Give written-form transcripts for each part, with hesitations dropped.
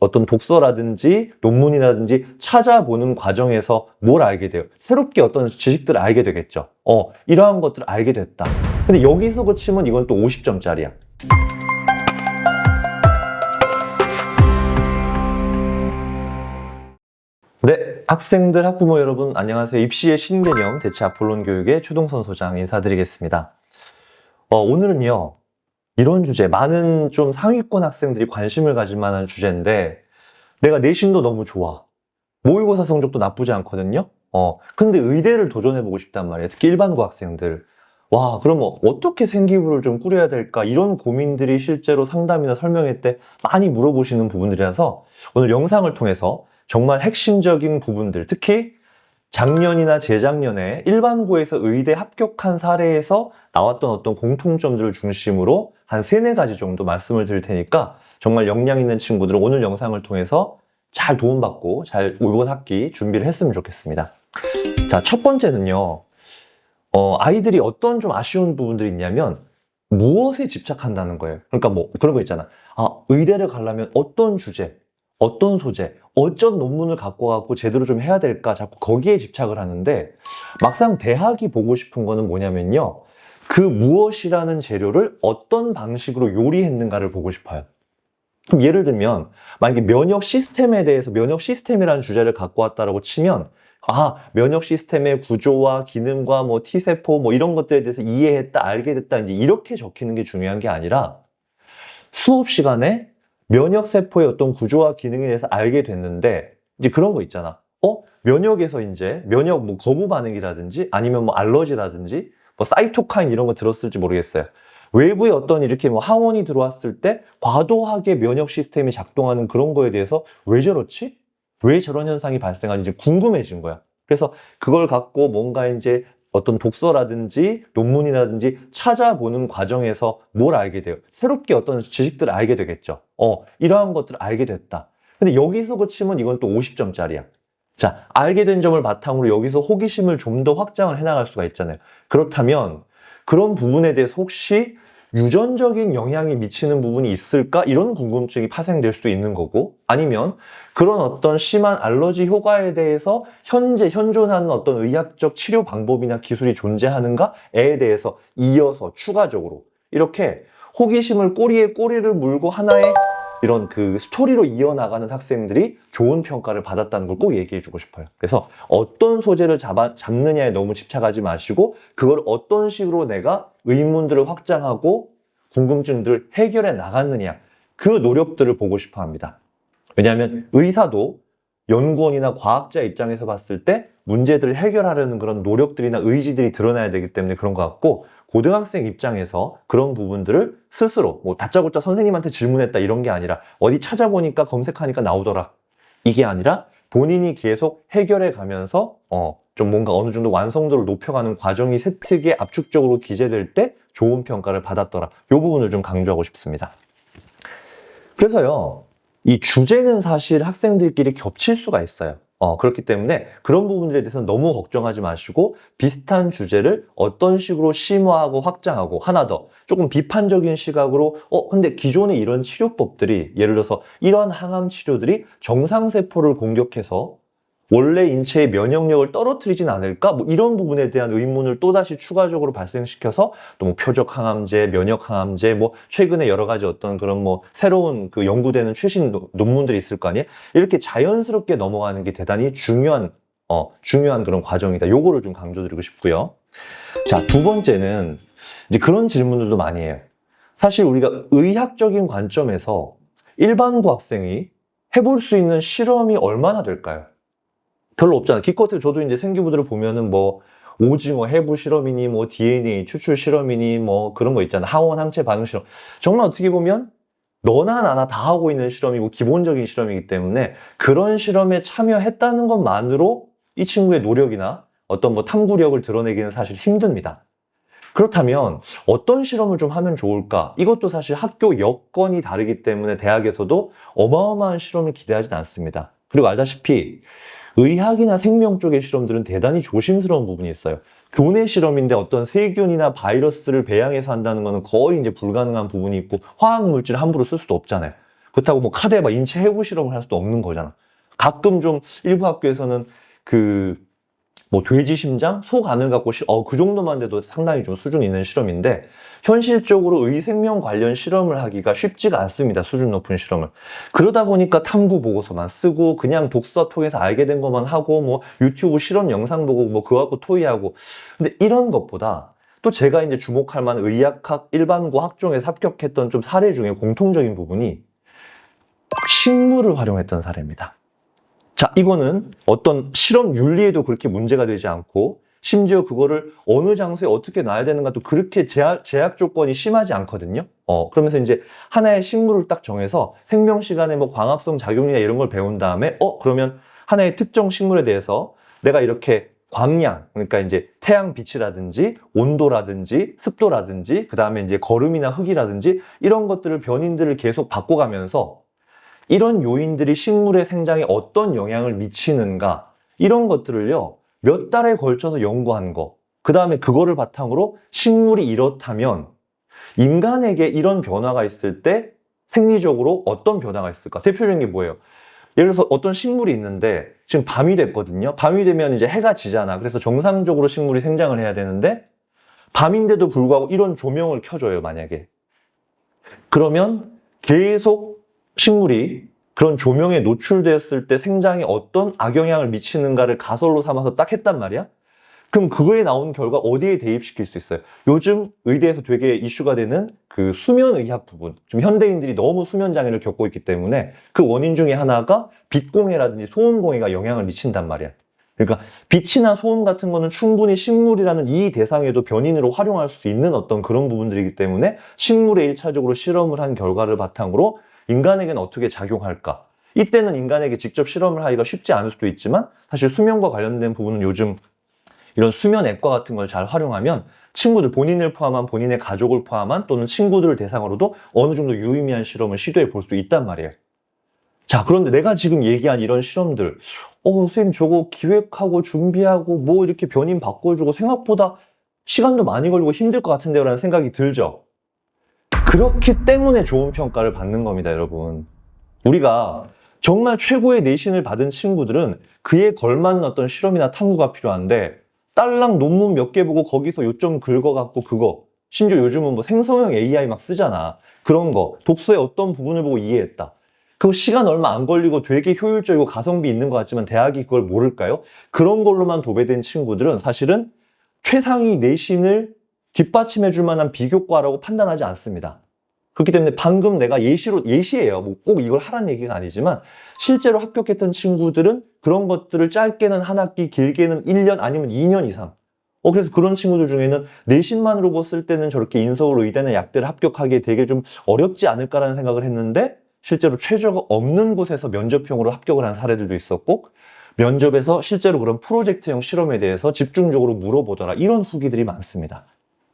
어떤 독서라든지 논문이라든지 찾아보는 과정에서 뭘 알게 돼요? 새롭게 어떤 지식들을 알게 되겠죠. 이러한 것들을 알게 됐다. 근데 여기서 그치면 이건 또 50점짜리야. 네, 학생들, 학부모 여러분 안녕하세요. 입시의 신개념 대체 아폴론 교육의 최동선 소장 인사드리겠습니다. 오늘은요, 이런 주제, 많은 좀 상위권 학생들이 관심을 가질 만한 주제인데, 내가 내신도 너무 좋아. 모의고사 성적도 나쁘지 않거든요. 근데 의대를 도전해보고 싶단 말이에요. 특히 일반고 학생들. 와, 그럼 어떻게 생기부를 좀 꾸려야 될까? 이런 고민들이 실제로 상담이나 설명회 때 많이 물어보시는 부분들이라서 오늘 영상을 통해서 정말 핵심적인 부분들, 특히 작년이나 재작년에 일반고에서 의대 합격한 사례에서 나왔던 어떤 공통점들을 중심으로 한 3-4가지 정도 말씀을 드릴 테니까 정말 역량 있는 친구들은 오늘 영상을 통해서 잘 도움받고 잘 이번 학기 준비를 했으면 좋겠습니다. 자, 첫 번째는요. 아이들이 어떤 좀 아쉬운 부분들이 있냐면 무엇에 집착한다는 거예요. 그러니까 뭐 그런 거 있잖아. 의대를 가려면 어떤 주제, 어떤 소재, 어쩐 논문을 갖고 와갖고 제대로 좀 해야 될까 자꾸 거기에 집착을 하는데 막상 대학이 보고 싶은 거는 뭐냐면요. 그 무엇이라는 재료를 어떤 방식으로 요리했는가를 보고 싶어요. 그럼 예를 들면 만약에 면역 시스템에 대해서 면역 시스템이라는 주제를 갖고 왔다라고 치면 면역 시스템의 구조와 기능과 뭐 T세포 뭐 이런 것들에 대해서 이해했다, 알게 됐다 이제 이렇게 적히는 게 중요한 게 아니라 수업 시간에 면역세포의 어떤 구조와 기능에 대해서 알게 됐는데 이제 그런 거 있잖아. 면역에서 이제 면역 뭐 거부 반응이라든지 아니면 뭐 알러지라든지 뭐 사이토카인 이런 거 들었을지 모르겠어요. 외부에 어떤 이렇게 뭐 항원이 들어왔을 때 과도하게 면역 시스템이 작동하는 그런 거에 대해서 왜 저렇지? 왜 저런 현상이 발생하는지 궁금해진 거야. 그래서 그걸 갖고 뭔가 이제 어떤 독서라든지 논문이라든지 찾아보는 과정에서 뭘 알게 돼요? 새롭게 어떤 지식들을 알게 되겠죠. 이러한 것들을 알게 됐다. 근데 여기서 그치면 이건 또 50점짜리야. 자, 알게 된 점을 바탕으로 여기서 호기심을 좀 더 확장을 해나갈 수가 있잖아요. 그렇다면 그런 부분에 대해서 혹시 유전적인 영향이 미치는 부분이 있을까? 이런 궁금증이 파생될 수도 있는 거고 아니면 그런 어떤 심한 알러지 효과에 대해서 현재 현존하는 어떤 의학적 치료 방법이나 기술이 존재하는가에 대해서 이어서 추가적으로 이렇게 호기심을 꼬리에 꼬리를 물고 하나의 이런 그 스토리로 이어나가는 학생들이 좋은 평가를 받았다는 걸 꼭 얘기해 주고 싶어요. 그래서 어떤 소재를 잡느냐에 너무 집착하지 마시고 그걸 어떤 식으로 내가 의문들을 확장하고 궁금증들을 해결해 나갔느냐 그 노력들을 보고 싶어 합니다. 왜냐하면 의사도 연구원이나 과학자 입장에서 봤을 때 문제들을 해결하려는 그런 노력들이나 의지들이 드러나야 되기 때문에 그런 것 같고 고등학생 입장에서 그런 부분들을 스스로 뭐 다짜고짜 선생님한테 질문했다 이런 게 아니라 어디 찾아보니까 검색하니까 나오더라 이게 아니라 본인이 계속 해결해 가면서 좀 뭔가 어느 정도 완성도를 높여가는 과정이 세특에 압축적으로 기재될 때 좋은 평가를 받았더라 이 부분을 좀 강조하고 싶습니다. 그래서요 이 주제는 사실 학생들끼리 겹칠 수가 있어요. 그렇기 때문에 그런 부분들에 대해서는 너무 걱정하지 마시고 비슷한 주제를 어떤 식으로 심화하고 확장하고 하나 더 조금 비판적인 시각으로 근데 기존의 이런 치료법들이 예를 들어서 이런 항암 치료들이 정상세포를 공격해서 원래 인체의 면역력을 떨어뜨리진 않을까? 뭐 이런 부분에 대한 의문을 또다시 추가적으로 발생시켜서 또 뭐 표적 항암제, 면역 항암제, 뭐 최근에 여러 가지 어떤 그런 뭐 새로운 그 연구되는 최신 논문들이 있을 거 아니에요? 이렇게 자연스럽게 넘어가는 게 대단히 중요한 그런 과정이다. 요거를 좀 강조드리고 싶고요. 자, 두 번째는 이제 그런 질문들도 많이 해요. 사실 우리가 의학적인 관점에서 일반고 학생이 해볼 수 있는 실험이 얼마나 될까요? 별로 없잖아. 기껏해 저도 이제 생기부들을 보면은 뭐 오징어 해부 실험이니 뭐 DNA 추출 실험이니 뭐 그런 거 있잖아. 항원 항체 반응 실험. 정말 어떻게 보면 너나 나나 다 하고 있는 실험이고 기본적인 실험이기 때문에 그런 실험에 참여했다는 것만으로 이 친구의 노력이나 어떤 뭐 탐구력을 드러내기는 사실 힘듭니다. 그렇다면 어떤 실험을 좀 하면 좋을까? 이것도 사실 학교 여건이 다르기 때문에 대학에서도 어마어마한 실험을 기대하진 않습니다. 그리고 알다시피 의학이나 생명 쪽의 실험들은 대단히 조심스러운 부분이 있어요. 교내 실험인데 어떤 세균이나 바이러스를 배양해서 한다는 것은 거의 이제 불가능한 부분이 있고 화학 물질을 함부로 쓸 수도 없잖아요. 그렇다고 뭐 카드에 막 인체 해부 실험을 할 수도 없는 거잖아. 가끔 좀 일부 학교에서는 뭐 돼지 심장, 소 간을 갖고 그 정도만 돼도 상당히 좀 수준 있는 실험인데 현실적으로 의생명 관련 실험을 하기가 쉽지가 않습니다. 수준 높은 실험을. 그러다 보니까 탐구 보고서만 쓰고 그냥 독서 통해서 알게 된 것만 하고 뭐 유튜브 실험 영상 보고 뭐 그거 갖고 토의하고. 근데 이런 것보다 또 제가 이제 주목할 만한 의학학 일반고 학종에서 합격했던 좀 사례 중에 공통적인 부분이 식물을 활용했던 사례입니다. 자, 이거는 어떤 실험 윤리에도 그렇게 문제가 되지 않고 심지어 그거를 어느 장소에 어떻게 놔야 되는가도 그렇게 제약 조건이 심하지 않거든요. 그러면서 이제 하나의 식물을 딱 정해서 생명 시간에 뭐 광합성 작용이나 이런 걸 배운 다음에 그러면 하나의 특정 식물에 대해서 내가 이렇게 광량, 그러니까 이제 태양 빛이라든지 온도라든지 습도라든지 그다음에 이제 거름이나 흙이라든지 이런 것들을 변인들을 계속 바꿔가면서 이런 요인들이 식물의 생장에 어떤 영향을 미치는가 이런 것들을요 몇 달에 걸쳐서 연구한 거, 그 다음에 그거를 바탕으로 식물이 이렇다면 인간에게 이런 변화가 있을 때 생리적으로 어떤 변화가 있을까? 대표적인 게 뭐예요? 예를 들어서 어떤 식물이 있는데 지금 밤이 됐거든요. 밤이 되면 이제 해가 지잖아. 그래서 정상적으로 식물이 생장을 해야 되는데 밤인데도 불구하고 이런 조명을 켜줘요, 만약에. 그러면 계속 식물이 그런 조명에 노출되었을 때 생장에 어떤 악영향을 미치는가를 가설로 삼아서 딱 했단 말이야? 그럼 그거에 나온 결과 어디에 대입시킬 수 있어요? 요즘 의대에서 되게 이슈가 되는 그 수면의학 부분. 지금 현대인들이 너무 수면장애를 겪고 있기 때문에 그 원인 중에 하나가 빛공해라든지 소음공해가 영향을 미친단 말이야. 그러니까 빛이나 소음 같은 거는 충분히 식물이라는 이 대상에도 변인으로 활용할 수 있는 어떤 그런 부분들이기 때문에 식물에 1차적으로 실험을 한 결과를 바탕으로 인간에게는 어떻게 작용할까? 이때는 인간에게 직접 실험을 하기가 쉽지 않을 수도 있지만 사실 수면과 관련된 부분은 요즘 이런 수면 앱과 같은 걸 잘 활용하면 친구들, 본인을 포함한 본인의 가족을 포함한 또는 친구들을 대상으로도 어느 정도 유의미한 실험을 시도해 볼 수 있단 말이에요. 자, 그런데 내가 지금 얘기한 이런 실험들, 선생님 저거 기획하고 준비하고 뭐 이렇게 변인 바꿔주고 생각보다 시간도 많이 걸리고 힘들 것 같은데요 라는 생각이 들죠? 그렇기 때문에 좋은 평가를 받는 겁니다, 여러분. 우리가 정말 최고의 내신을 받은 친구들은 그에 걸맞는 어떤 실험이나 탐구가 필요한데 딸랑 논문 몇 개 보고 거기서 요점 긁어갖고 그거 심지어 요즘은 뭐 생성형 AI 막 쓰잖아. 그런 거 독서의 어떤 부분을 보고 이해했다. 그거 시간 얼마 안 걸리고 되게 효율적이고 가성비 있는 것 같지만 대학이 그걸 모를까요? 그런 걸로만 도배된 친구들은 사실은 최상위 내신을 뒷받침해줄 만한 비교과라고 판단하지 않습니다. 그렇기 때문에 방금 내가 예시예요. 뭐 꼭 이걸 하라는 얘기가 아니지만 실제로 합격했던 친구들은 그런 것들을 짧게는 한 학기, 길게는 1년 아니면 2년 이상. 그래서 그런 친구들 중에는 내신만으로 봤을 때는 저렇게 인서울 의대나 약대를 합격하기에 되게 좀 어렵지 않을까라는 생각을 했는데 실제로 최저가 없는 곳에서 면접형으로 합격을 한 사례들도 있었고 면접에서 실제로 그런 프로젝트형 실험에 대해서 집중적으로 물어보더라. 이런 후기들이 많습니다.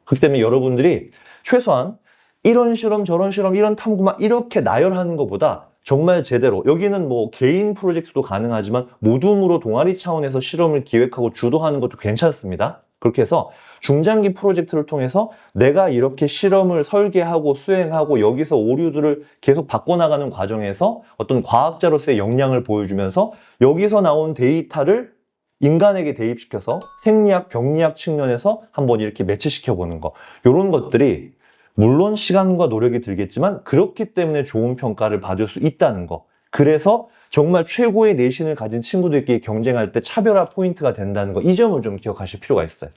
그렇기 때문에 여러분들이 최소한 이런 실험, 저런 실험, 이런 탐구만 이렇게 나열하는 것보다 정말 제대로, 여기는 뭐 개인 프로젝트도 가능하지만 모둠으로 동아리 차원에서 실험을 기획하고 주도하는 것도 괜찮습니다. 그렇게 해서 중장기 프로젝트를 통해서 내가 이렇게 실험을 설계하고 수행하고 여기서 오류들을 계속 바꿔나가는 과정에서 어떤 과학자로서의 역량을 보여주면서 여기서 나온 데이터를 인간에게 대입시켜서 생리학, 병리학 측면에서 한번 이렇게 매치시켜 보는 거. 이런 것들이 물론 시간과 노력이 들겠지만 그렇기 때문에 좋은 평가를 받을 수 있다는 거. 그래서 정말 최고의 내신을 가진 친구들끼리 경쟁할 때 차별화 포인트가 된다는 거. 이 점을 좀 기억하실 필요가 있어요.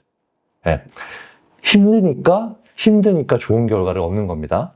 네. 힘드니까 좋은 결과를 얻는 겁니다.